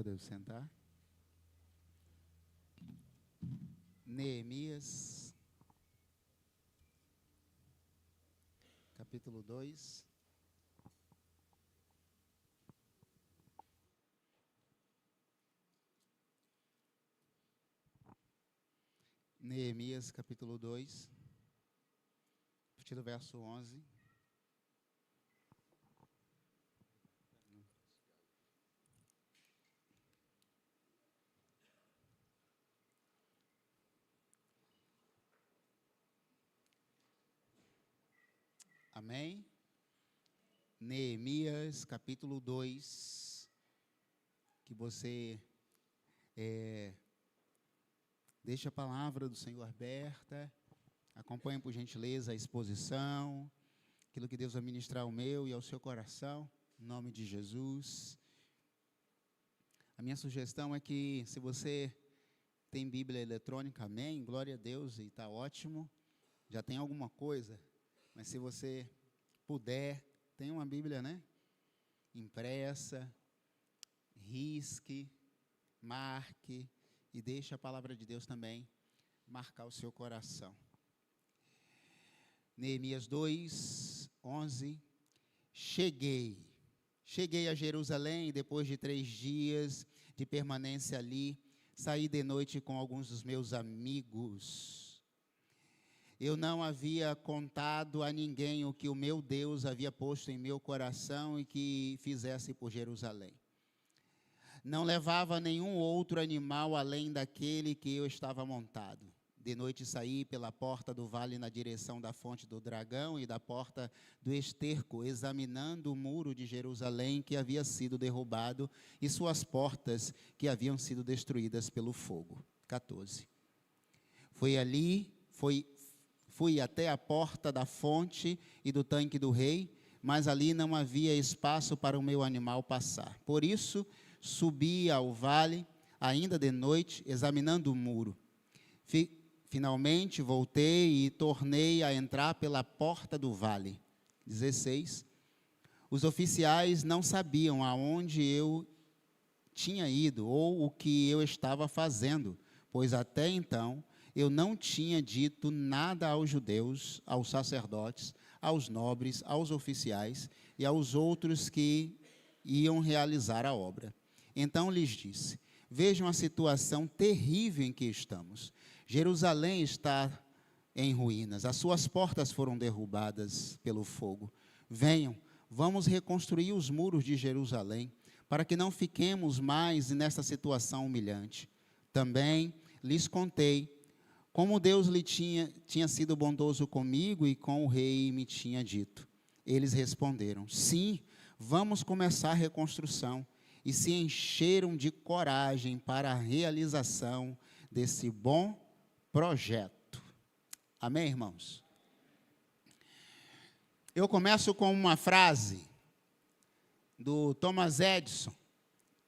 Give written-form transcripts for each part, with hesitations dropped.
Podemos sentar. Neemias, capítulo 2. Neemias, capítulo 2, a partir do verso 11. Amém? Neemias, capítulo 2, que você deixe a palavra do Senhor aberta, acompanhe por gentileza a exposição, aquilo que Deus vai ministrar ao meu e ao seu coração, em nome de Jesus. A minha sugestão é que, se você tem Bíblia eletrônica, amém, glória a Deus, e está ótimo, já tem alguma coisa, mas se você puder, tem uma Bíblia, né? Impressa, risque, marque e deixe a palavra de Deus também marcar o seu coração. Neemias 2, 11. Cheguei a Jerusalém e depois de 3 dias de permanência ali, saí de noite com alguns dos meus amigos. Eu não havia contado a ninguém o que o meu Deus havia posto em meu coração e que fizesse por Jerusalém. Não levava nenhum outro animal além daquele que eu estava montado. De noite saí pela porta do vale na direção da fonte do dragão e da porta do esterco, examinando o muro de Jerusalém que havia sido derrubado e suas portas que haviam sido destruídas pelo fogo. 14. Fui até a porta da fonte e do tanque do rei, mas ali não havia espaço para o meu animal passar. Por isso, subi ao vale, ainda de noite, examinando o muro. Finalmente, voltei e tornei a entrar pela porta do vale. 16. Os oficiais não sabiam aonde eu tinha ido ou o que eu estava fazendo, pois até então eu não tinha dito nada aos judeus, aos sacerdotes, aos nobres, aos oficiais e aos outros que iam realizar a obra. Então lhes disse: vejam a situação terrível em que estamos. Jerusalém está em ruínas, as suas portas foram derrubadas pelo fogo. Venham, vamos reconstruir os muros de Jerusalém, para que não fiquemos mais nessa situação humilhante. Também lhes contei como Deus lhe tinha sido bondoso comigo e com o rei me tinha dito. Eles responderam: sim, vamos começar a reconstrução. E se encheram de coragem para a realização desse bom projeto. Amém, irmãos? Eu começo com uma frase do Thomas Edison,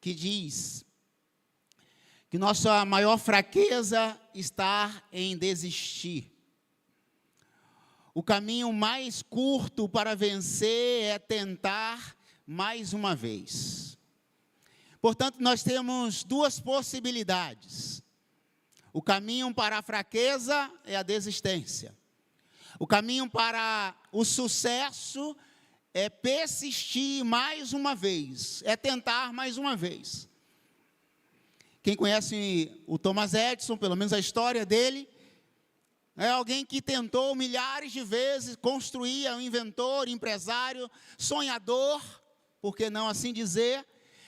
que diz que nossa maior fraqueza está em desistir. O caminho mais curto para vencer é tentar mais uma vez. Portanto, nós temos 2 possibilidades. O caminho para a fraqueza é a desistência. O caminho para o sucesso é persistir mais uma vez, é tentar mais uma vez. Quem conhece o Thomas Edison, pelo menos a história dele, é alguém que tentou milhares de vezes construir, é um inventor, empresário, sonhador, por que não assim dizer,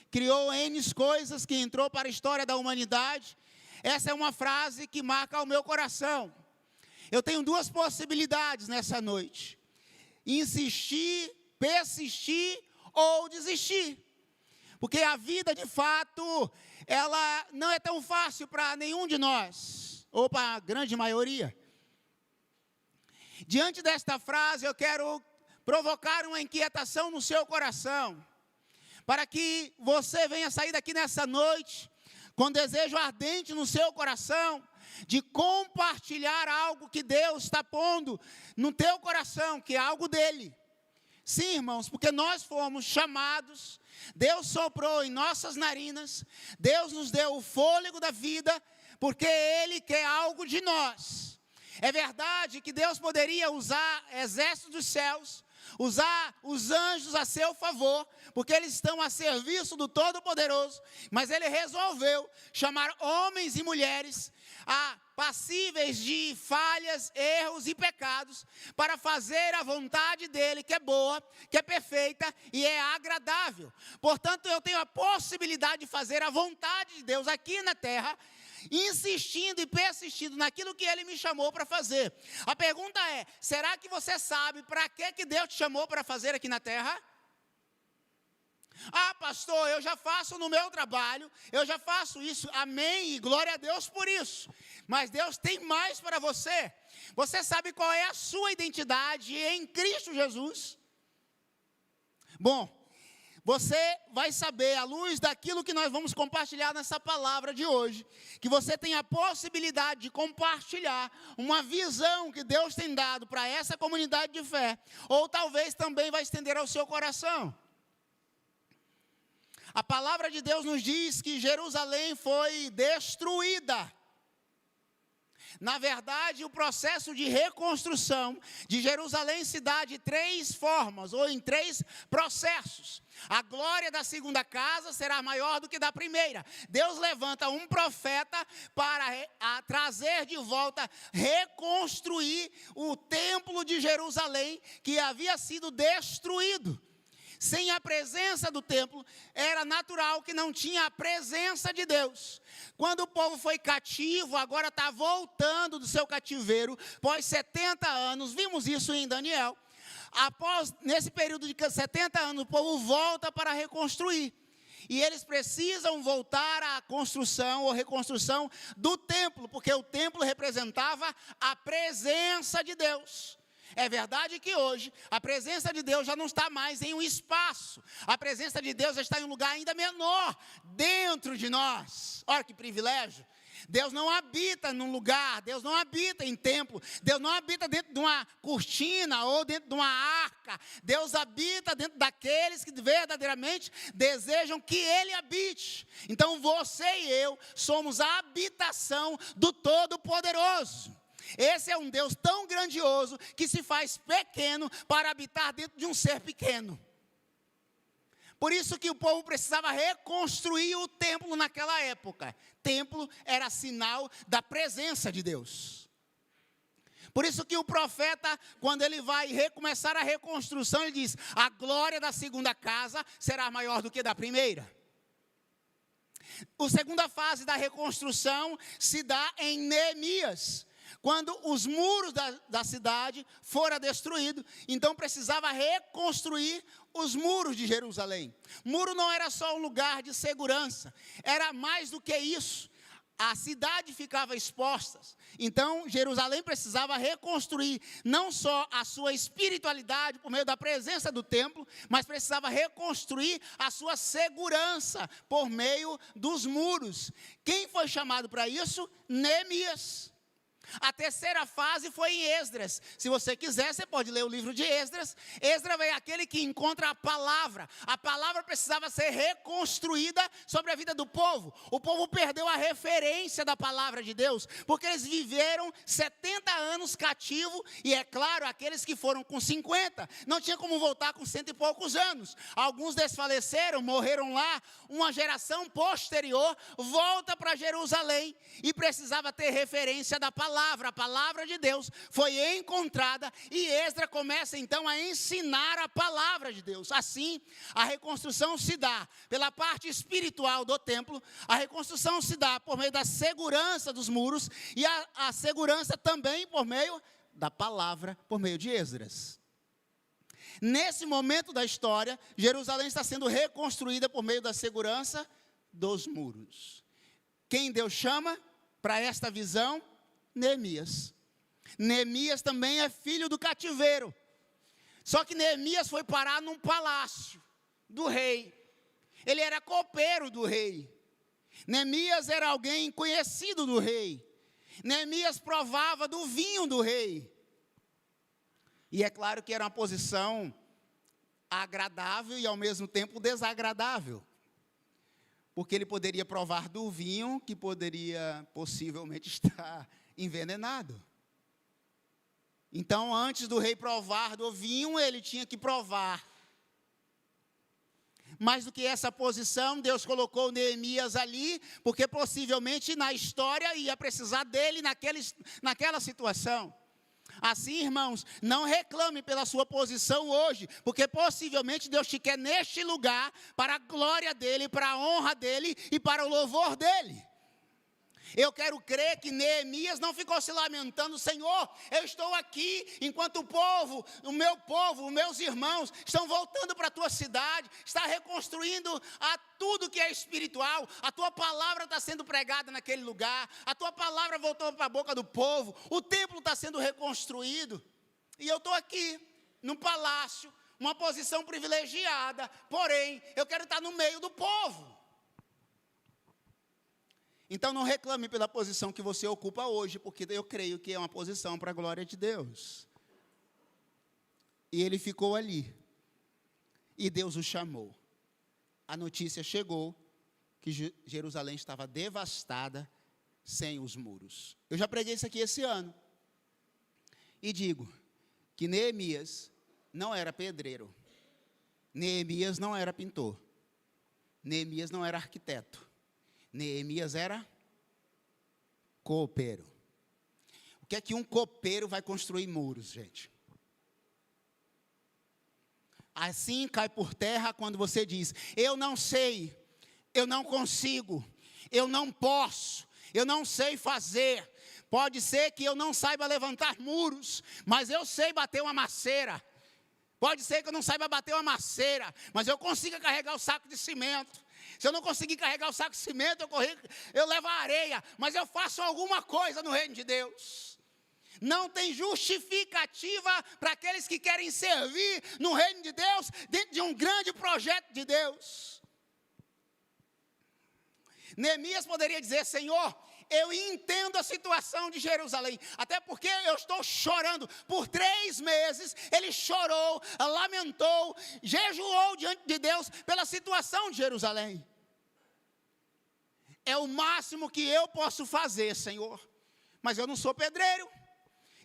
criou N coisas que entrou para a história da humanidade. Essa é uma frase que marca o meu coração. Eu tenho 2 possibilidades nessa noite: insistir, persistir ou desistir. Porque a vida, de fato, ela não é tão fácil para nenhum de nós, ou para a grande maioria. Diante desta frase, eu quero provocar uma inquietação no seu coração, para que você venha sair daqui nessa noite, com desejo ardente no seu coração, de compartilhar algo que Deus está pondo no teu coração, que é algo dele. Sim, irmãos, porque nós fomos chamados Deus soprou em nossas narinas, Deus nos deu o fôlego da vida, porque Ele quer algo de nós. É verdade que Deus poderia usar exércitos dos céus, usar os anjos a seu favor, porque eles estão a serviço do Todo-Poderoso, mas Ele resolveu chamar homens e mulheres passíveis de falhas, erros e pecados, para fazer a vontade dEle, que é boa, que é perfeita e é agradável. Portanto, eu tenho a possibilidade de fazer a vontade de Deus aqui na terra, insistindo e persistindo naquilo que Ele me chamou para fazer. A pergunta é, será que você sabe para que Deus te chamou para fazer aqui na terra? Ah, pastor, eu já faço no meu trabalho, eu já faço isso, amém, e glória a Deus por isso. Mas Deus tem mais para você. Você sabe qual é a sua identidade em Cristo Jesus? Bom, você vai saber, à luz daquilo que nós vamos compartilhar nessa palavra de hoje, que você tem a possibilidade de compartilhar uma visão que Deus tem dado para essa comunidade de fé, ou talvez também vai estender ao seu coração. A palavra de Deus nos diz que Jerusalém foi destruída. Na verdade, o processo de reconstrução de Jerusalém se dá de 3 formas, ou em 3 processos. A glória da segunda casa será maior do que da primeira. Deus levanta um profeta para trazer de volta, reconstruir o templo de Jerusalém, que havia sido destruído. Sem a presença do templo, era natural que não tinha a presença de Deus. Quando o povo foi cativo, agora está voltando do seu cativeiro, após 70 anos, vimos isso em Daniel. Nesse período de 70 anos, o povo volta para reconstruir. E eles precisam voltar à construção ou reconstrução do templo, porque o templo representava a presença de Deus. É verdade que hoje a presença de Deus já não está mais em um espaço. A presença de Deus já está em um lugar ainda menor, dentro de nós. Olha que privilégio. Deus não habita num lugar, Deus não habita em templo, Deus não habita dentro de uma cortina ou dentro de uma arca. Deus habita dentro daqueles que verdadeiramente desejam que Ele habite. Então você e eu somos a habitação do Todo-Poderoso. Esse é um Deus tão grandioso que se faz pequeno para habitar dentro de um ser pequeno. Por isso que o povo precisava reconstruir o templo naquela época. Templo era sinal da presença de Deus. Por isso que o profeta, quando ele vai recomeçar a reconstrução, ele diz: a glória da segunda casa será maior do que da primeira. A segunda fase da reconstrução se dá em Neemias. Quando os muros da cidade foram destruídos, então precisava reconstruir os muros de Jerusalém. Muro não era só um lugar de segurança, era mais do que isso. A cidade ficava exposta. Então, Jerusalém precisava reconstruir não só a sua espiritualidade por meio da presença do templo, mas precisava reconstruir a sua segurança por meio dos muros. Quem foi chamado para isso? Neemias. A terceira fase foi em Esdras. Se você quiser, você pode ler o livro de Esdras. Esdras é aquele que encontra a palavra. A palavra precisava ser reconstruída sobre a vida do povo. O povo perdeu a referência da palavra de Deus, porque eles viveram 70 anos cativo. E é claro, aqueles que foram com 50, não tinha como voltar com 100 e poucos anos. Alguns desfaleceram, morreram lá. Uma geração posterior volta para Jerusalém e precisava ter referência da palavra. A palavra de Deus foi encontrada e Esdras começa então a ensinar a palavra de Deus. Assim, a reconstrução se dá pela parte espiritual do templo, a reconstrução se dá por meio da segurança dos muros e a segurança também por meio da palavra, por meio de Esdras. Nesse momento da história, Jerusalém está sendo reconstruída por meio da segurança dos muros. Quem Deus chama para esta visão? Neemias. Neemias também é filho do cativeiro. Só que Neemias foi parar num palácio do rei. Ele era copeiro do rei. Neemias era alguém conhecido do rei. Neemias provava do vinho do rei. E é claro que era uma posição agradável e ao mesmo tempo desagradável. Porque ele poderia provar do vinho que poderia possivelmente estar envenenado. Então, antes do rei provar do vinho, ele tinha que provar. Mais do que essa posição, Deus colocou Neemias ali, porque possivelmente na história ia precisar dele naquela situação. Assim, irmãos, não reclame pela sua posição hoje, porque possivelmente Deus te quer neste lugar para a glória dEle, para a honra dEle e para o louvor dEle. Eu quero crer que Neemias não ficou se lamentando, Senhor, eu estou aqui enquanto o meu povo, os meus irmãos estão voltando para a tua cidade, está reconstruindo a tudo que é espiritual, a tua palavra está sendo pregada naquele lugar, a tua palavra voltou para a boca do povo, o templo está sendo reconstruído, e eu estou aqui, num palácio, uma posição privilegiada, porém, eu quero estar no meio do povo. Então não reclame pela posição que você ocupa hoje, porque eu creio que é uma posição para a glória de Deus. E ele ficou ali, e Deus o chamou. A notícia chegou que Jerusalém estava devastada, sem os muros. Eu já preguei isso aqui esse ano, e digo que Neemias não era pedreiro, Neemias não era pintor, Neemias não era arquiteto, Neemias era copeiro. O que é que um copeiro vai construir muros, gente? Assim cai por terra quando você diz, eu não sei, eu não consigo, eu não posso, eu não sei fazer. Pode ser que eu não saiba levantar muros, mas eu sei bater uma maceira. Pode ser que eu não saiba bater uma maceira, mas eu consiga carregar o saco de cimento. Se eu não conseguir carregar o saco de cimento, eu levo a areia, mas eu faço alguma coisa no reino de Deus. Não tem justificativa para aqueles que querem servir no reino de Deus, dentro de um grande projeto de Deus. Neemias poderia dizer, Senhor, eu entendo a situação de Jerusalém, até porque eu estou chorando. Por 3 meses, ele chorou, lamentou, jejuou diante de Deus pela situação de Jerusalém. É o máximo que eu posso fazer, Senhor. Mas eu não sou pedreiro,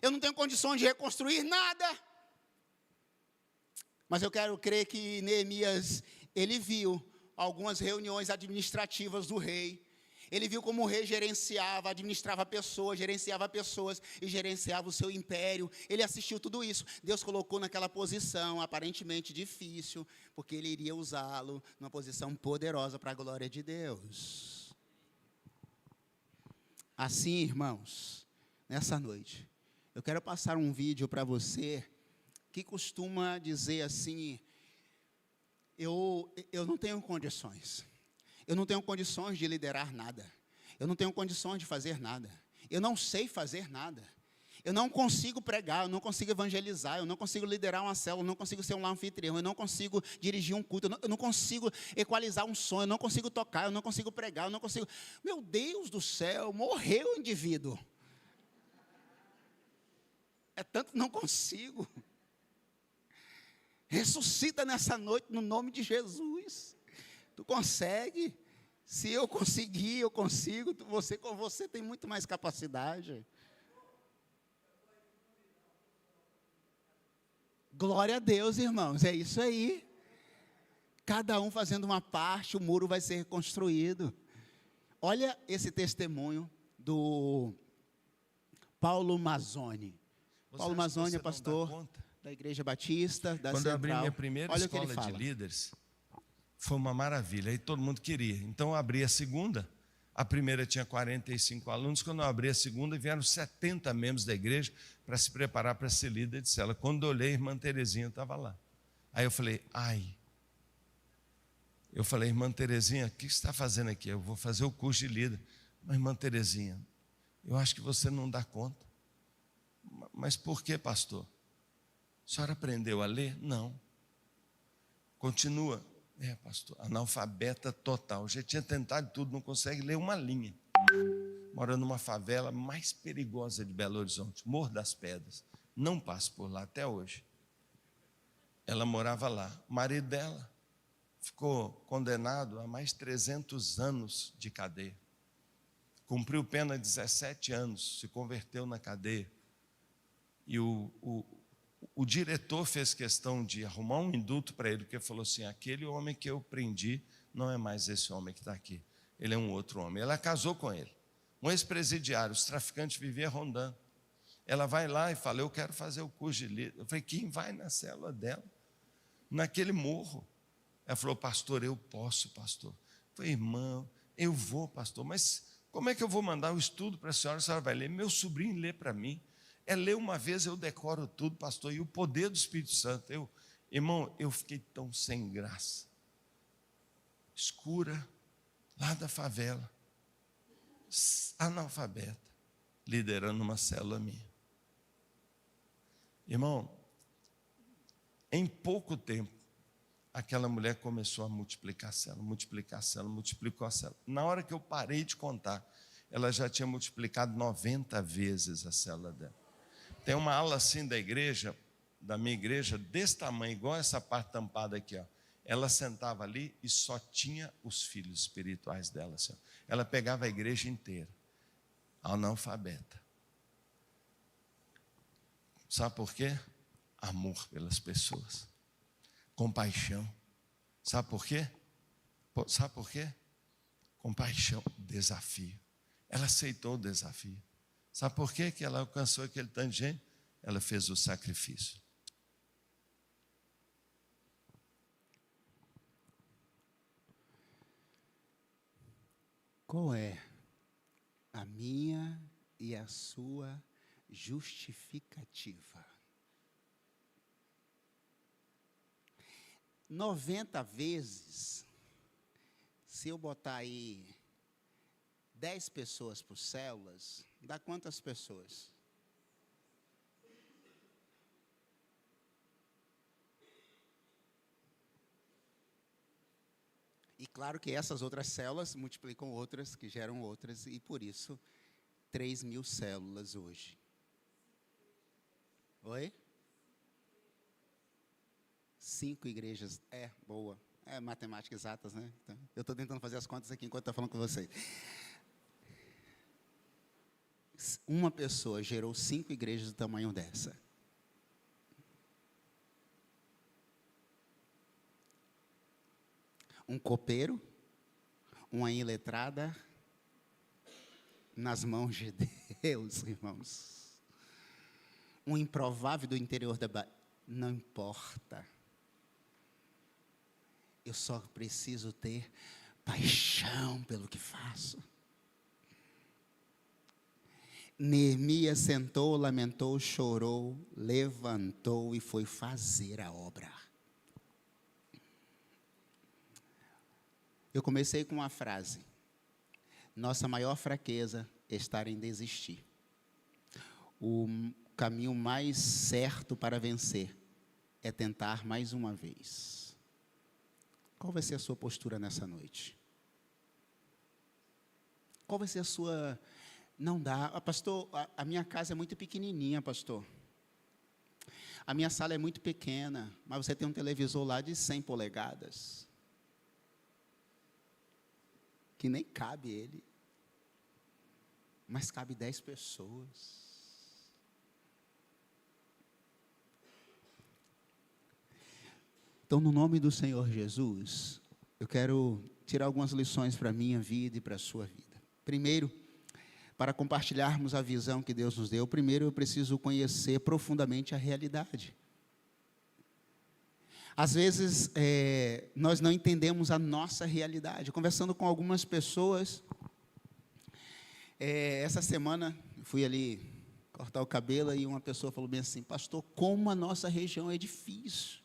eu não tenho condições de reconstruir nada. Mas eu quero crer que Neemias, ele viu algumas reuniões administrativas do rei. Ele viu como o rei administrava pessoas e gerenciava o seu império. Ele assistiu tudo isso. Deus colocou naquela posição aparentemente difícil, porque ele iria usá-lo numa posição poderosa para a glória de Deus. Assim, irmãos, nessa noite, eu quero passar um vídeo para você que costuma dizer assim, eu não tenho condições. Eu não tenho condições de liderar nada. Eu não tenho condições de fazer nada. Eu não sei fazer nada. Eu não consigo pregar, eu não consigo evangelizar, eu não consigo liderar uma célula, eu não consigo ser um anfitrião, eu não consigo dirigir um culto, eu não consigo equalizar um sonho, eu não consigo tocar, eu não consigo pregar, eu não consigo... Meu Deus do céu, morreu o indivíduo. É tanto que não consigo. Ressuscita nessa noite no nome de Jesus. Tu consegue? Se eu conseguir, eu consigo. Você tem muito mais capacidade. Glória a Deus, irmãos. É isso aí. Cada um fazendo uma parte, o muro vai ser reconstruído. Olha esse testemunho do Paulo Mazzoni. Paulo Mazzoni é pastor da Igreja Batista, da Central. Quando eu abri minha primeira escola de líderes, foi uma maravilha, aí todo mundo queria. Então eu abri a segunda, a primeira tinha 45 alunos, quando eu abri a segunda vieram 70 membros da igreja para se preparar para ser líder de célula. Quando eu olhei, a irmã Terezinha estava lá. Aí eu falei, irmã Terezinha, o que você está fazendo aqui? Eu vou fazer o curso de líder. Mas irmã Terezinha, eu acho que você não dá conta. Mas por que, pastor? A senhora aprendeu a ler? Não. Continua. Pastor, analfabeta total. Já tinha tentado tudo, não consegue ler uma linha. Mora numa favela mais perigosa de Belo Horizonte, Morro das Pedras. Não passo por lá até hoje. ela morava lá. O marido dela ficou condenado a mais 300 anos de cadeia. Cumpriu pena 17 anos, se converteu na cadeia. E o diretor fez questão de arrumar um indulto para ele, porque falou assim: aquele homem que eu prendi não é mais esse homem que está aqui, ele é um outro homem. Ela casou com ele, um ex-presidiário, os traficantes viviam rondando. Ela vai lá e fala: eu quero fazer o curso de líder. Eu falei: quem vai na célula dela? Naquele morro. Ela falou: pastor, eu posso, pastor. Eu falei: irmão, eu vou, pastor, mas como é que eu vou mandar o estudo para a senhora vai ler? Meu sobrinho lê para mim. É ler uma vez, eu decoro tudo, pastor, e o poder do Espírito Santo. Irmão, eu fiquei tão sem graça. Escura, lá da favela, analfabeta, liderando uma célula minha. Irmão, em pouco tempo, aquela mulher começou a multiplicar a célula, multiplicou a célula. Na hora que eu parei de contar, ela já tinha multiplicado 90 vezes a célula dela. Tem uma ala assim da igreja, da minha igreja, desse tamanho, igual essa parte tampada aqui, ó. Ela sentava ali e só tinha os filhos espirituais dela. Assim, ó. Ela pegava a igreja inteira, analfabeta. Sabe por quê? Amor pelas pessoas, compaixão. Sabe por quê? Sabe por quê? Compaixão, desafio. Ela aceitou o desafio. Sabe por quê que ela alcançou aquele tanto de gente? Ela fez o sacrifício. Qual é a minha e a sua justificativa? 90 vezes, se eu botar aí 10 pessoas por células, dá quantas pessoas? E claro que essas outras células multiplicam outras, que geram outras, e por isso, 3.000 células hoje. Oi? 5 igrejas. Boa. É matemática exatas, né? Então, eu estou tentando fazer as contas aqui enquanto estou falando com vocês. Uma pessoa gerou 5 igrejas do tamanho dessa. Um copeiro, uma iletrada, nas mãos de Deus, irmãos. Um improvável do interior da Bahia. Não importa. Eu só preciso ter paixão pelo que faço. Neemias sentou, lamentou, chorou, levantou e foi fazer a obra. Eu comecei com uma frase: nossa maior fraqueza é estar em desistir. O caminho mais certo para vencer é tentar mais uma vez. Qual vai ser a sua postura nessa noite? Qual vai ser a sua... Não dá, pastor, a minha casa é muito pequenininha, pastor. A minha sala é muito pequena, mas você tem um televisor lá de 100 polegadas. Que nem cabe ele. Mas cabe 10 pessoas. Então, no nome do Senhor Jesus, eu quero tirar algumas lições para a minha vida e para a sua vida. Primeiro, para compartilharmos a visão que Deus nos deu, primeiro eu preciso conhecer profundamente a realidade. Às vezes, nós não entendemos a nossa realidade. Conversando com algumas pessoas, essa semana, fui ali cortar o cabelo e uma pessoa falou bem assim: pastor, como a nossa região é difícil.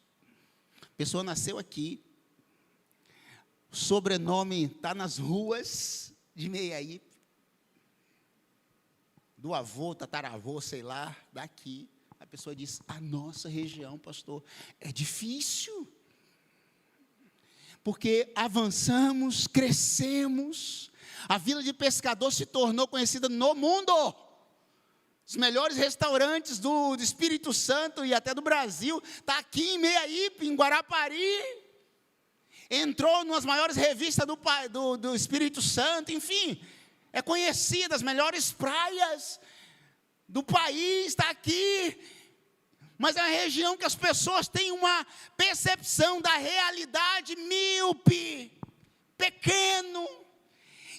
A pessoa nasceu aqui, o sobrenome está nas ruas de Meiaípe, do avô, tataravô, sei lá, daqui. A pessoa diz: a nossa região, pastor, é difícil. Porque avançamos, crescemos, a Vila de Pescador se tornou conhecida no mundo. Os melhores restaurantes do Espírito Santo e até do Brasil, está aqui em Meiaípe, em Guarapari. Entrou nas maiores revistas do Espírito Santo, enfim, é conhecida, as melhores praias do país, está aqui. Mas é uma região que as pessoas têm uma percepção da realidade míope, pequeno.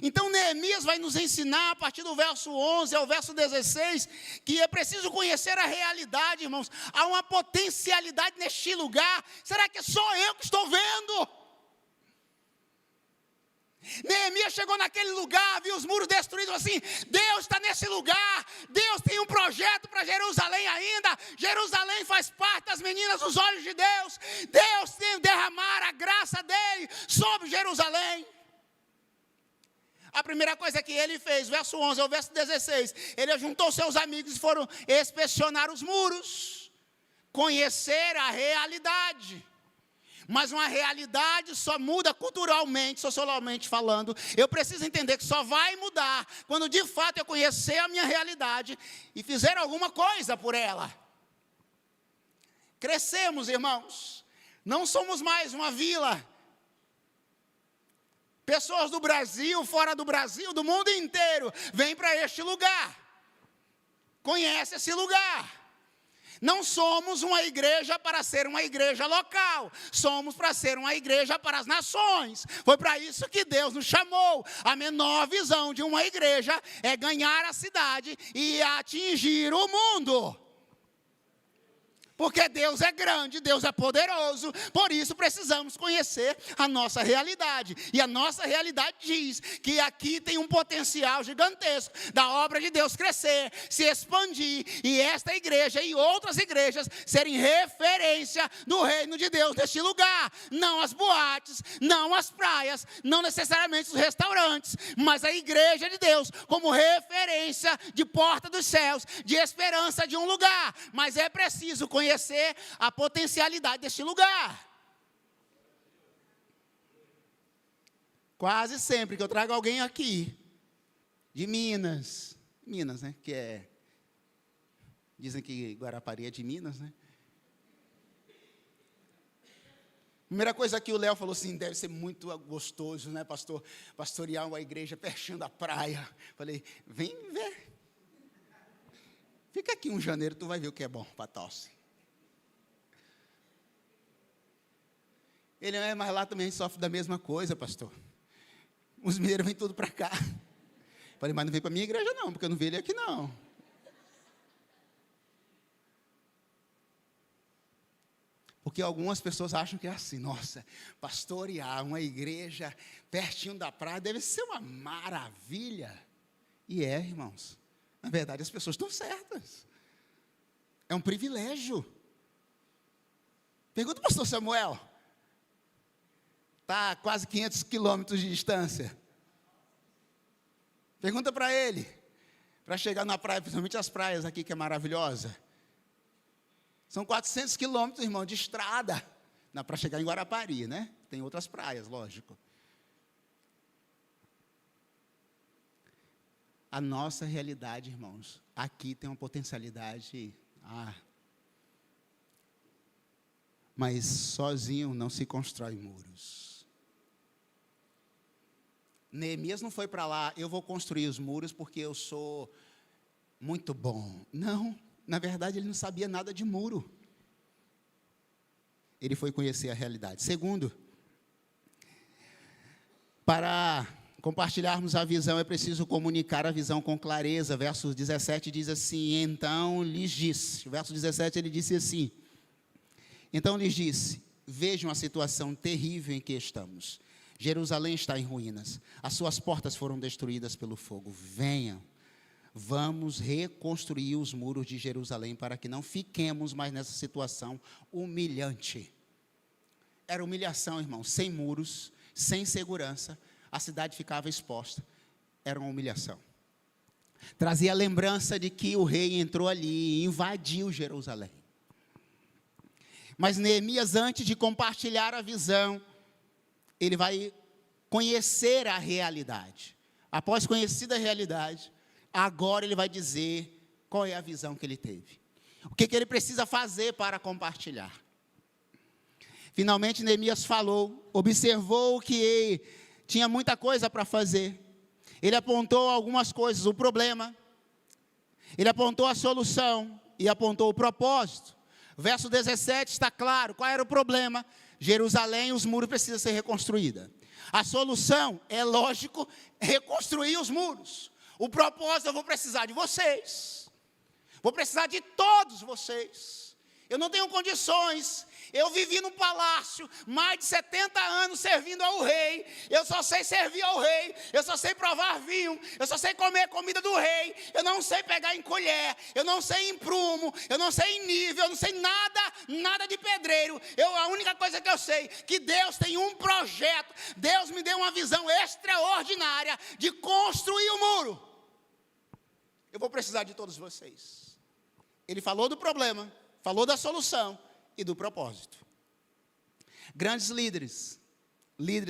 Então Neemias vai nos ensinar, a partir do verso 11 ao verso 16, que é preciso conhecer a realidade, irmãos. Há uma potencialidade neste lugar. Será que é só eu que estou vendo? Neemias chegou naquele lugar, viu os muros destruídos, assim, Deus está nesse lugar, Deus tem um projeto para Jerusalém ainda, Jerusalém faz parte das meninas dos olhos de Deus, Deus tem que derramar a graça dele sobre Jerusalém. A primeira coisa que ele fez, verso 11 ao verso 16, ele juntou seus amigos e foram inspecionar os muros, conhecer a realidade. Mas uma realidade só muda culturalmente, socialmente falando. Eu preciso entender que só vai mudar quando de fato eu conhecer a minha realidade e fizer alguma coisa por ela. Crescemos, irmãos. Não somos mais uma vila. Pessoas do Brasil, fora do Brasil, do mundo inteiro, vêm para este lugar. Conhece esse lugar. Não somos uma igreja para ser uma igreja local. Somos para ser uma igreja para as nações. Foi para isso que Deus nos chamou. A menor visão de uma igreja é ganhar a cidade e atingir o mundo. Porque Deus é grande, Deus é poderoso, por isso precisamos conhecer a nossa realidade. E a nossa realidade diz que aqui tem um potencial gigantesco da obra de Deus crescer, se expandir, e esta igreja e outras igrejas serem referência do reino de Deus neste lugar. Não as boates, não as praias, não necessariamente os restaurantes, mas a igreja de Deus como referência de porta dos céus, de esperança de um lugar. Mas é preciso conhecer a potencialidade deste lugar. Quase sempre que eu trago alguém aqui de Minas, né, que é, dizem que Guarapari é de Minas, né? Primeira coisa que o Léo falou assim, deve ser muito gostoso, né, pastor, pastorear uma igreja pertinho da praia. Falei, vem ver. Fica aqui um janeiro, tu vai ver o que é bom para tosse. Ele é, mas lá também sofre da mesma coisa, pastor. Os mineiros vêm tudo para cá. Falei, mas não vem para a minha igreja não, porque eu não vi ele aqui não. Porque algumas pessoas acham que é assim, nossa, pastorear uma igreja pertinho da praia deve ser uma maravilha. E é, irmãos. Na verdade, as pessoas estão certas. É um privilégio. Pergunta ao pastor Samuel. Está a quase 500 quilômetros de distância. Pergunta para ele. Para chegar na praia, principalmente as praias aqui, que é maravilhosa. São 400 quilômetros, irmão, de estrada. Para chegar em Guarapari, né? Tem outras praias, lógico. A nossa realidade, irmãos, aqui tem uma potencialidade. Mas sozinho não se constrói muros. Neemias não foi para lá, eu vou construir os muros porque eu sou muito bom. Não, na verdade ele não sabia nada de muro. Ele foi conhecer a realidade. Segundo, para compartilharmos a visão, é preciso comunicar a visão com clareza. Verso 17 diz assim, então lhes disse. Verso 17 ele disse assim, então lhes disse, vejam a situação terrível em que estamos. Jerusalém está em ruínas, as suas portas foram destruídas pelo fogo. Venham, vamos reconstruir os muros de Jerusalém para que não fiquemos mais nessa situação humilhante. Era humilhação, irmão, sem muros, sem segurança, a cidade ficava exposta. Era uma humilhação. Trazia a lembrança de que o rei entrou ali e invadiu Jerusalém. Mas Neemias, antes de compartilhar a visão, ele vai conhecer a realidade. Após conhecida a realidade, agora ele vai dizer qual é a visão que ele teve. O que ele precisa fazer para compartilhar. Finalmente Neemias falou, observou que tinha muita coisa para fazer. Ele apontou algumas coisas, o problema. Ele apontou a solução e apontou o propósito. Verso 17 está claro, qual era o problema? Jerusalém, os muros precisam ser reconstruídos. A solução, é lógico, reconstruir os muros. O propósito, eu vou precisar de vocês. Vou precisar de todos vocês. Eu não tenho condições. Eu vivi no palácio, mais de 70 anos servindo ao rei. Eu só sei servir ao rei. Eu só sei provar vinho. Eu só sei comer comida do rei. Eu não sei pegar em colher. Eu não sei em prumo. Eu não sei em nível. Eu não sei nada de pedreiro. A única coisa que eu sei, que Deus tem um projeto. Deus me deu uma visão extraordinária de construir o muro. Eu vou precisar de todos vocês. Ele falou do problema, falou da solução e do propósito. Grandes líderes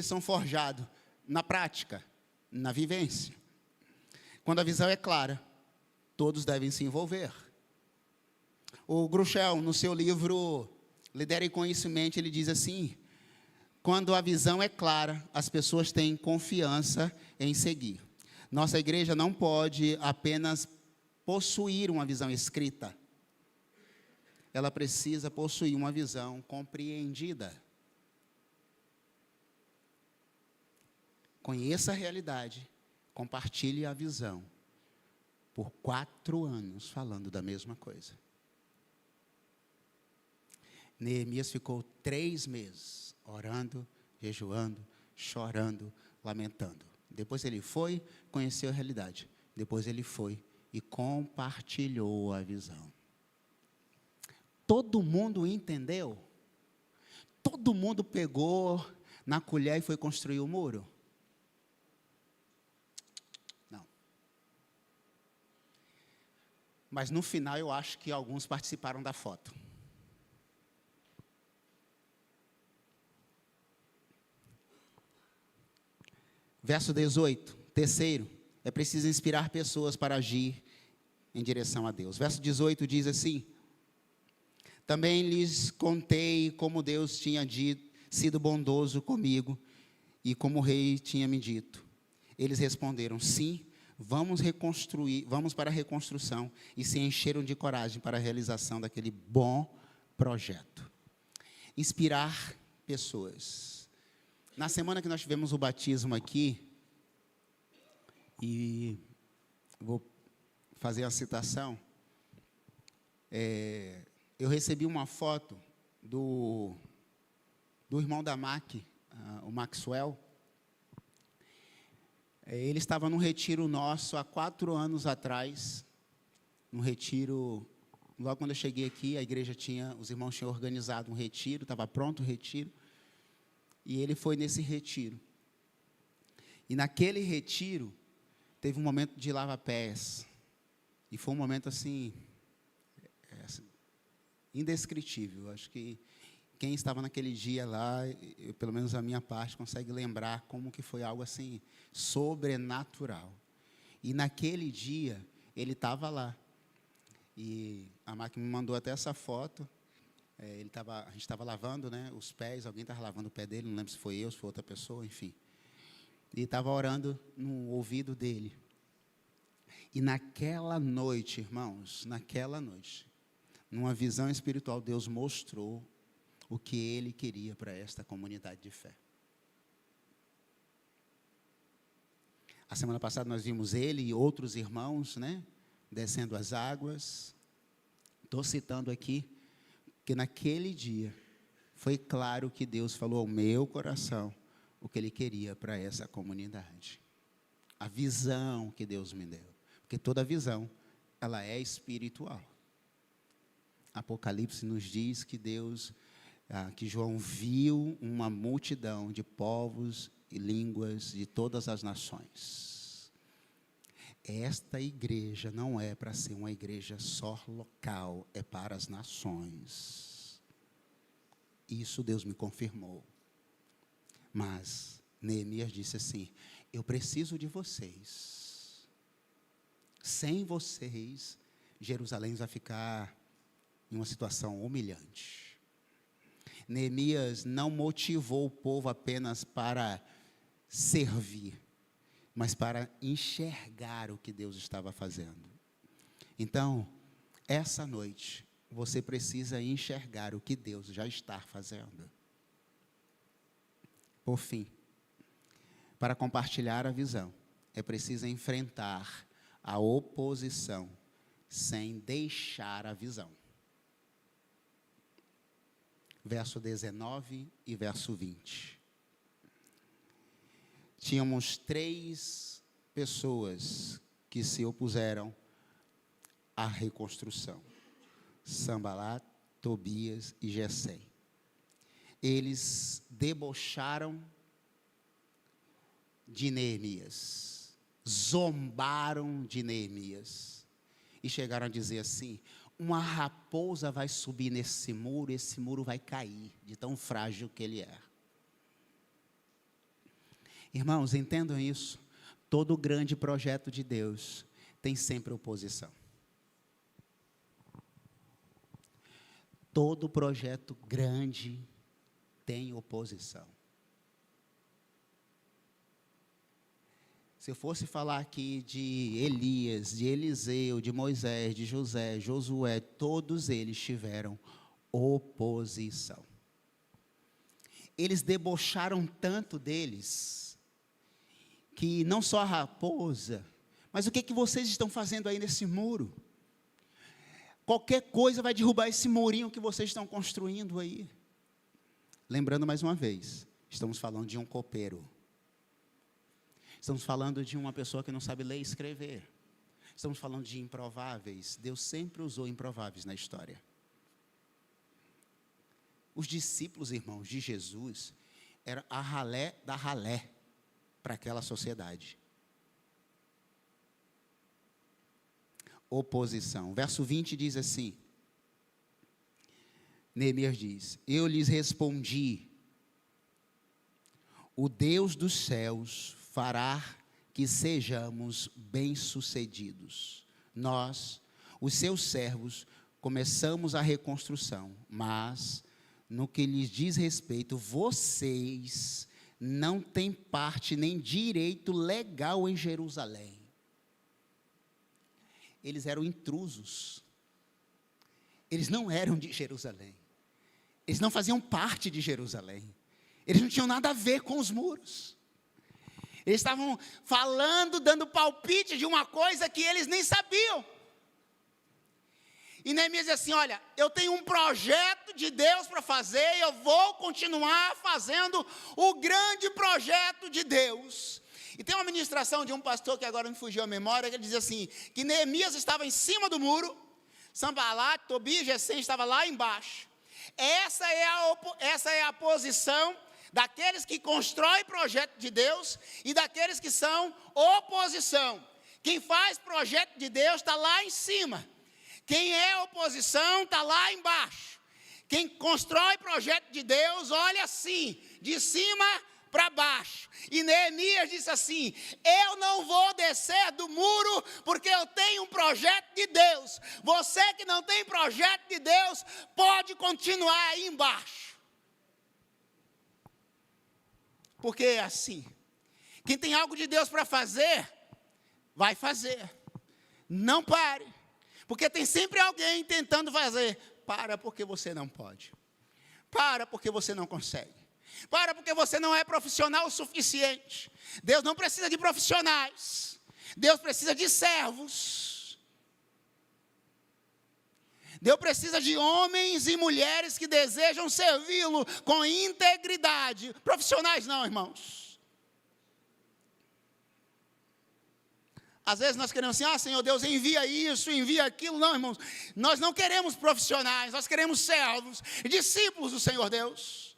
são forjados na prática, na vivência. Quando a visão é clara, todos devem se envolver. O Grushel, no seu livro Lidere com isso em mente, ele diz assim: quando a visão é clara, as pessoas têm confiança em seguir. Nossa igreja não pode apenas possuir uma visão escrita. Ela precisa possuir uma visão compreendida. Conheça a realidade, compartilhe a visão. Por 4 anos falando da mesma coisa. Neemias ficou 3 meses orando, jejuando, chorando, lamentando. Depois ele foi, conheceu a realidade. Depois ele foi e compartilhou a visão. Todo mundo entendeu? Todo mundo pegou na colher e foi construir o muro? Não. Mas no final eu acho que alguns participaram da foto. Verso 18, terceiro, é preciso inspirar pessoas para agir em direção a Deus. Verso 18 diz assim: também lhes contei como Deus tinha sido bondoso comigo e como o rei tinha me dito. Eles responderam: sim, vamos para a reconstrução, e se encheram de coragem para a realização daquele bom projeto. Inspirar pessoas. Na semana que nós tivemos o batismo aqui, e vou fazer a citação, eu recebi uma foto do irmão da Mac, o Maxwell. Ele estava num retiro nosso há 4 anos atrás. Um retiro, logo quando eu cheguei aqui, a igreja os irmãos tinham organizado um retiro, estava pronto o retiro. E ele foi nesse retiro. E naquele retiro, teve um momento de lava-pés. E foi um momento assim, indescritível. Acho que quem estava naquele dia lá, pelo menos a minha parte, consegue lembrar como que foi algo assim, sobrenatural. E naquele dia, ele estava lá. E a máquina me mandou até essa foto. A gente estava lavando, né, os pés, alguém estava lavando o pé dele, não lembro se foi eu, se foi outra pessoa, enfim. E estava orando no ouvido dele. E naquela noite, irmãos, numa visão espiritual, Deus mostrou o que Ele queria para esta comunidade de fé. A semana passada nós vimos ele e outros irmãos, né, descendo as águas. Estou citando aqui, que naquele dia, foi claro que Deus falou ao meu coração o que Ele queria para essa comunidade. A visão que Deus me deu. Porque toda visão, ela é espiritual. Apocalipse nos diz que que João viu uma multidão de povos e línguas de todas as nações. Esta igreja não é para ser uma igreja só local, é para as nações. Isso Deus me confirmou. Mas Neemias disse assim: eu preciso de vocês. Sem vocês, Jerusalém vai ficar em uma situação humilhante. Neemias não motivou o povo apenas para servir, mas para enxergar o que Deus estava fazendo. Então, essa noite, você precisa enxergar o que Deus já está fazendo. Por fim, para compartilhar a visão, é preciso enfrentar a oposição sem deixar a visão. Verso 19 e verso 20. Tínhamos 3 pessoas que se opuseram à reconstrução: Sanbalat, Tobias e Gesem. Eles debocharam de Neemias, zombaram de Neemias e chegaram a dizer assim: uma raposa vai subir nesse muro, esse muro vai cair, de tão frágil que ele é. Irmãos, entendam isso. Todo grande projeto de Deus tem sempre oposição. Todo projeto grande tem oposição. Se eu fosse falar aqui de Elias, de Eliseu, de Moisés, de José, Josué, todos eles tiveram oposição. Eles debocharam tanto deles, que não só a raposa, mas o que vocês estão fazendo aí nesse muro? Qualquer coisa vai derrubar esse murinho que vocês estão construindo aí. Lembrando mais uma vez, estamos falando de um copeiro. Estamos falando de uma pessoa que não sabe ler e escrever. Estamos falando de improváveis. Deus sempre usou improváveis na história. Os discípulos, irmãos, de Jesus, eram a ralé da ralé para aquela sociedade. Oposição. Verso 20 diz assim, Neemias diz: eu lhes respondi, o Deus dos céus fará que sejamos bem-sucedidos. Nós, os seus servos, começamos a reconstrução, mas, no que lhes diz respeito, vocês não têm parte nem direito legal em Jerusalém. Eles eram intrusos. Eles não eram de Jerusalém. Eles não faziam parte de Jerusalém. Eles não tinham nada a ver com os muros. Eles estavam falando, dando palpite de uma coisa que eles nem sabiam. E Neemias diz assim: olha, eu tenho um projeto de Deus para fazer, e eu vou continuar fazendo o grande projeto de Deus. E tem uma ministração de um pastor que agora me fugiu a memória, que ele diz assim, que Neemias estava em cima do muro, Sanbalat, Tobias e Gesem estava lá embaixo. Essa é a posição daqueles que constroem projeto de Deus e daqueles que são oposição. Quem faz projeto de Deus está lá em cima. Quem é oposição está lá embaixo. Quem constrói projeto de Deus olha assim, de cima para baixo. E Neemias disse assim: eu não vou descer do muro porque eu tenho um projeto de Deus. Você que não tem projeto de Deus pode continuar aí embaixo. Porque é assim, quem tem algo de Deus para fazer, vai fazer. Não pare, porque tem sempre alguém tentando fazer. Para porque você não pode. Para porque você não consegue. Para porque você não é profissional o suficiente. Deus não precisa de profissionais. Deus precisa de servos. Deus precisa de homens e mulheres que desejam servi-lo com integridade. Profissionais não, irmãos. Às vezes nós queremos assim: Senhor Deus, envia isso, envia aquilo. Não, irmãos, nós não queremos profissionais, nós queremos servos, discípulos do Senhor Deus.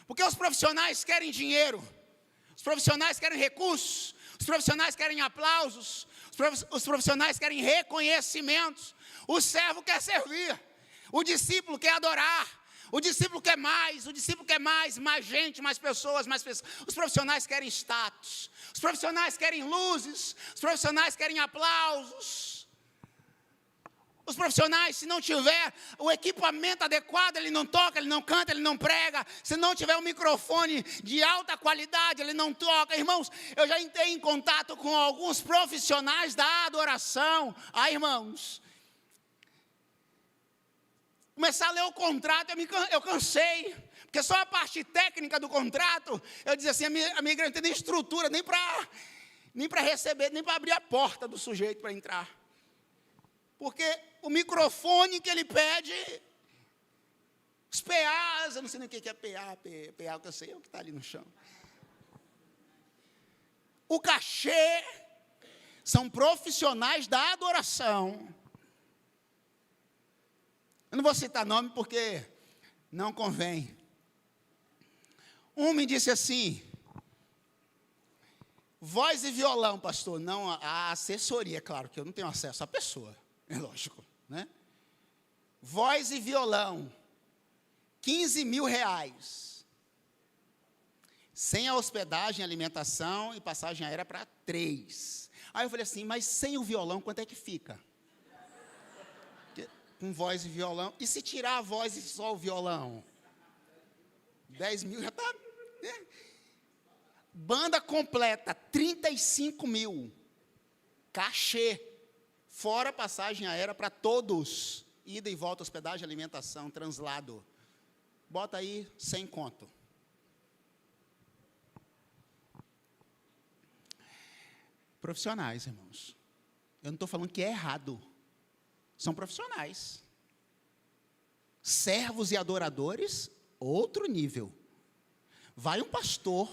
Porque os profissionais querem dinheiro, os profissionais querem recursos, os profissionais querem aplausos, os profissionais querem reconhecimentos. O servo quer servir, o discípulo quer adorar, o discípulo quer mais, mais gente, mais pessoas. Os profissionais querem status, os profissionais querem luzes, os profissionais querem aplausos. Os profissionais, se não tiver o equipamento adequado, ele não toca, ele não canta, ele não prega. Se não tiver um microfone de alta qualidade, ele não toca. Irmãos, eu já entrei em contato com alguns profissionais da adoração. Irmãos, começar a ler o contrato, eu cansei. Porque só a parte técnica do contrato, eu dizia assim, a minha igreja não tem nem estrutura, nem para receber, nem para abrir a porta do sujeito para entrar. Porque o microfone que ele pede, os PAs, eu não sei nem o que é PA, o que eu sei é o que está ali no chão. O cachê, são profissionais da adoração. Eu não vou citar nome porque não convém. Um me disse assim, voz e violão, pastor, não a assessoria, claro que eu não tenho acesso à pessoa. É lógico, né? Voz e violão, 15 mil reais. Sem a hospedagem, alimentação e passagem aérea para 3. Aí eu falei assim, mas sem o violão, quanto é que fica? Com voz e violão. E se tirar a voz e só o violão? 10 mil já está... Né? Banda completa, 35 mil. Cachê. Fora passagem aérea para todos. Ida e volta, hospedagem, alimentação, translado. Bota aí 100 conto. Profissionais, irmãos. Eu não estou falando que é errado. São profissionais. Servos e adoradores, outro nível. Vai um pastor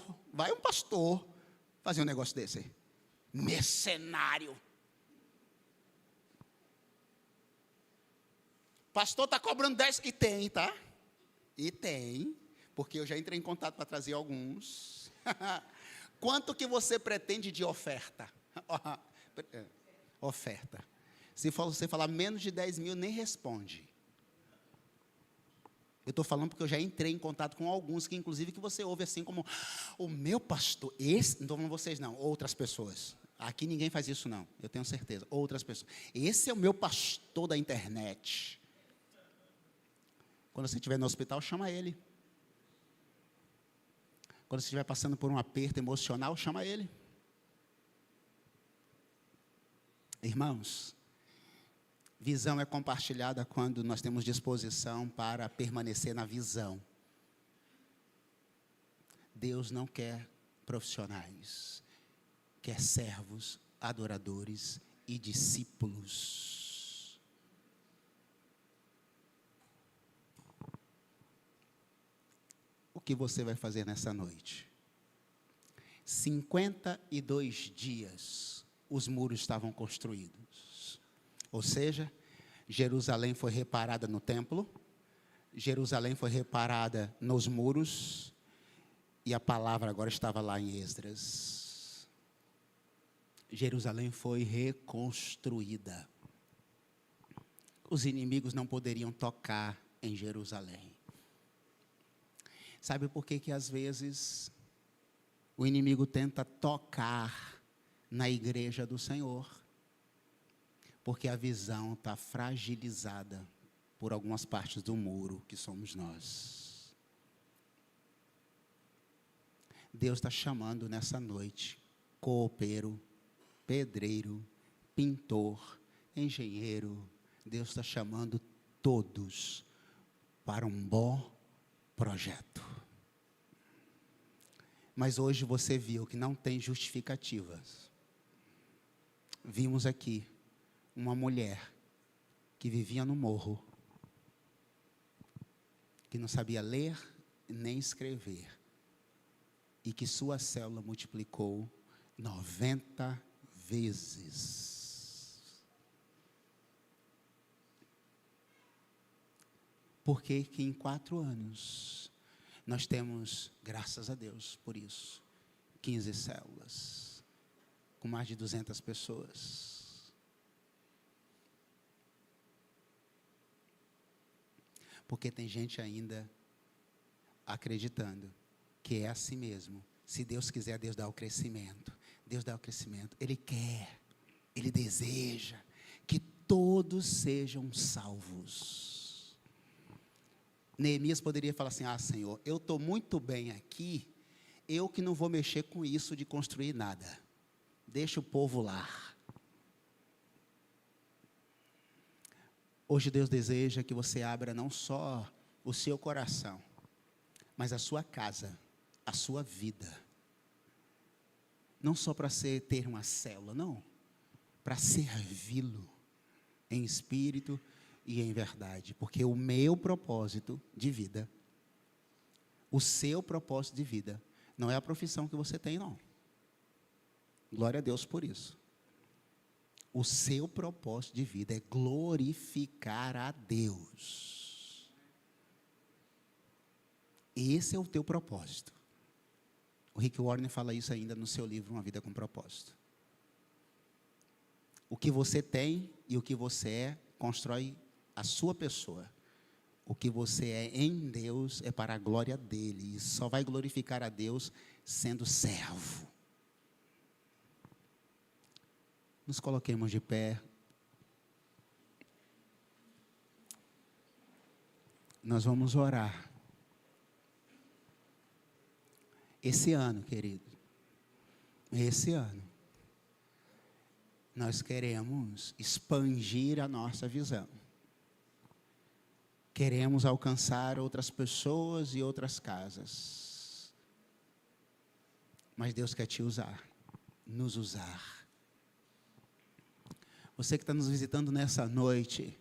fazer um negócio desse aí. Mercenário. Pastor está cobrando 10, e tem, tá? E tem, porque eu já entrei em contato para trazer alguns. Quanto que você pretende de oferta? Oferta. Se você falar menos de 10 mil, nem responde. Eu estou falando porque eu já entrei em contato com alguns, que inclusive que você ouve assim como, o meu pastor, esse, não estou falando vocês não, outras pessoas. Aqui ninguém faz isso não, eu tenho certeza, outras pessoas. Esse é o meu pastor da internet. Quando você estiver no hospital, chama ele. Quando você estiver passando por um aperto emocional, chama ele. Irmãos, visão é compartilhada quando nós temos disposição para permanecer na visão. Deus não quer profissionais, quer servos, adoradores e discípulos. O que você vai fazer nessa noite? 52 dias os muros estavam construídos. Ou seja, Jerusalém foi reparada no templo, Jerusalém foi reparada nos muros, e a palavra agora estava lá em Esdras. Jerusalém foi reconstruída. Os inimigos não poderiam tocar em Jerusalém. Sabe por que às vezes o inimigo tenta tocar na igreja do Senhor? Porque a visão está fragilizada por algumas partes do muro que somos nós. Deus está chamando nessa noite copeiro, pedreiro, pintor, engenheiro. Deus está chamando todos para um bom projeto. Mas hoje você viu que não tem justificativas. Vimos aqui uma mulher que vivia no morro, que não sabia ler nem escrever, e que sua célula multiplicou 90 vezes. Por que que em 4 anos nós temos, graças a Deus por isso, 15 células, com mais de 200 pessoas? Porque tem gente ainda acreditando que é assim mesmo. Se Deus quiser, Deus dá o crescimento. Deus dá o crescimento. Ele quer, Ele deseja que todos sejam salvos. Neemias poderia falar assim: Senhor, eu estou muito bem aqui, eu que não vou mexer com isso de construir nada, deixa o povo lá. Hoje Deus deseja que você abra não só o seu coração, mas a sua casa, a sua vida. Não só para ter uma célula, não. Para servi-lo em espírito e em verdade. Porque o meu propósito de vida, o seu propósito de vida, não é a profissão que você tem, não. Glória a Deus por isso. O seu propósito de vida é glorificar a Deus. Esse é o teu propósito. O Rick Warren fala isso ainda no seu livro, Uma Vida com Propósito. O que você tem e o que você é, constrói a sua pessoa. O que você é em Deus é para a glória dele. E só vai glorificar a Deus sendo servo. Nos coloquemos de pé. Nós vamos orar. Esse ano, querido, esse ano, nós queremos expandir a nossa visão. Queremos alcançar outras pessoas e outras casas. Mas Deus quer te usar, nos usar. Você que está nos visitando nessa noite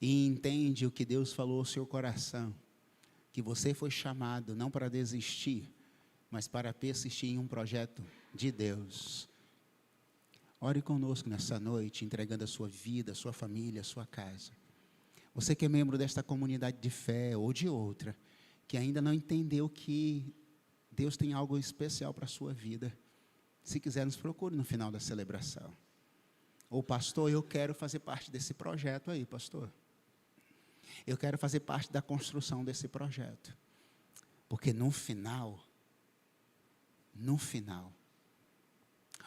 e entende o que Deus falou ao seu coração, que você foi chamado não para desistir, mas para persistir em um projeto de Deus. Ore conosco nessa noite, entregando a sua vida, a sua família, a sua casa. Você que é membro desta comunidade de fé ou de outra, que ainda não entendeu que Deus tem algo especial para a sua vida, se quiser nos procure no final da celebração. Ou pastor, eu quero fazer parte desse projeto aí, pastor. Eu quero fazer parte da construção desse projeto. Porque no final,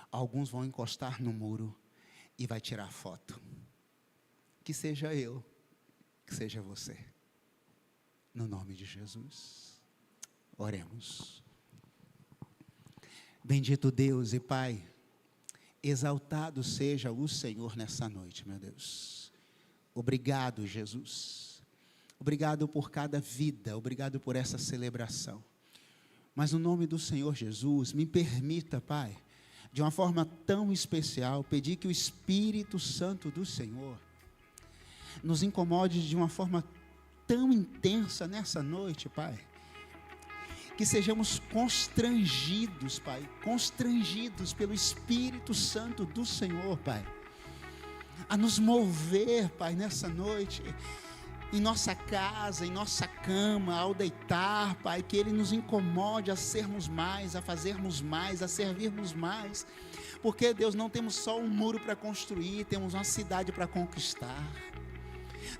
alguns vão encostar no muro e vai tirar foto. Que seja eu, que seja você. No nome de Jesus. Oremos. Bendito Deus e Pai, exaltado seja o Senhor nessa noite, meu Deus. Obrigado, Jesus. Obrigado por cada vida, obrigado por essa celebração. Mas no nome do Senhor Jesus, me permita, Pai, de uma forma tão especial, pedir que o Espírito Santo do Senhor nos incomode de uma forma tão intensa nessa noite, Pai. Que sejamos constrangidos, Pai, constrangidos pelo Espírito Santo do Senhor, Pai, a nos mover, Pai, nessa noite, em nossa casa, em nossa cama, ao deitar, Pai, que Ele nos incomode a sermos mais, a fazermos mais, a servirmos mais, porque, Deus, não temos só um muro para construir, temos uma cidade para conquistar.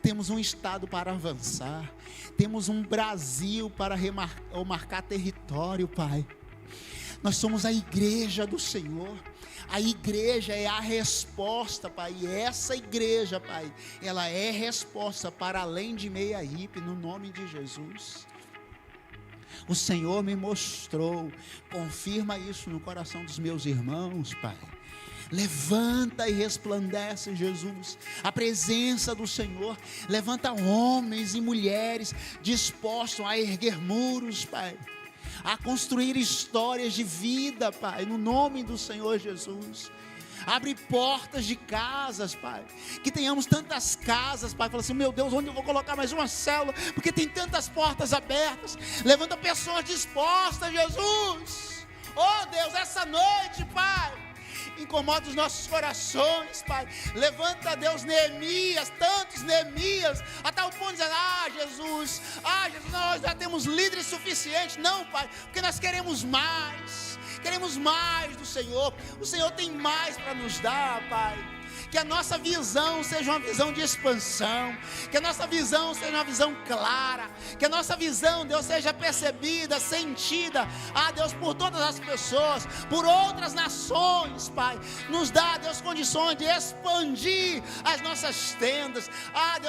Temos um estado para avançar, temos um Brasil para marcar território, Pai. Nós somos a igreja do Senhor, a igreja é a resposta, Pai, e essa igreja, Pai, ela é resposta para além de Meiaípe, no nome de Jesus. O Senhor me mostrou, confirma isso no coração dos meus irmãos, Pai. Levanta e resplandece, Jesus, a presença do Senhor, levanta homens e mulheres dispostos a erguer muros, Pai, a construir histórias de vida, Pai, no nome do Senhor Jesus. Abre portas de casas, Pai, que tenhamos tantas casas, Pai, fala assim, meu Deus, onde eu vou colocar mais uma célula, porque tem tantas portas abertas. Levanta pessoas dispostas, Jesus, oh Deus, essa noite, Pai, incomoda os nossos corações, Pai. Levanta, Deus, Neemias, tantos Neemias, a tal ponto de dizer, Jesus, nós já temos líderes suficientes. Não, Pai, porque nós queremos mais do Senhor. O Senhor tem mais para nos dar, Pai. que a nossa visão seja uma visão de expansão, que a nossa visão seja uma visão clara, que a nossa visão, Deus, seja percebida, sentida, Deus, por todas as pessoas, por outras nações, Pai. Nos dá, Deus, condições de expandir as nossas tendas, Deus,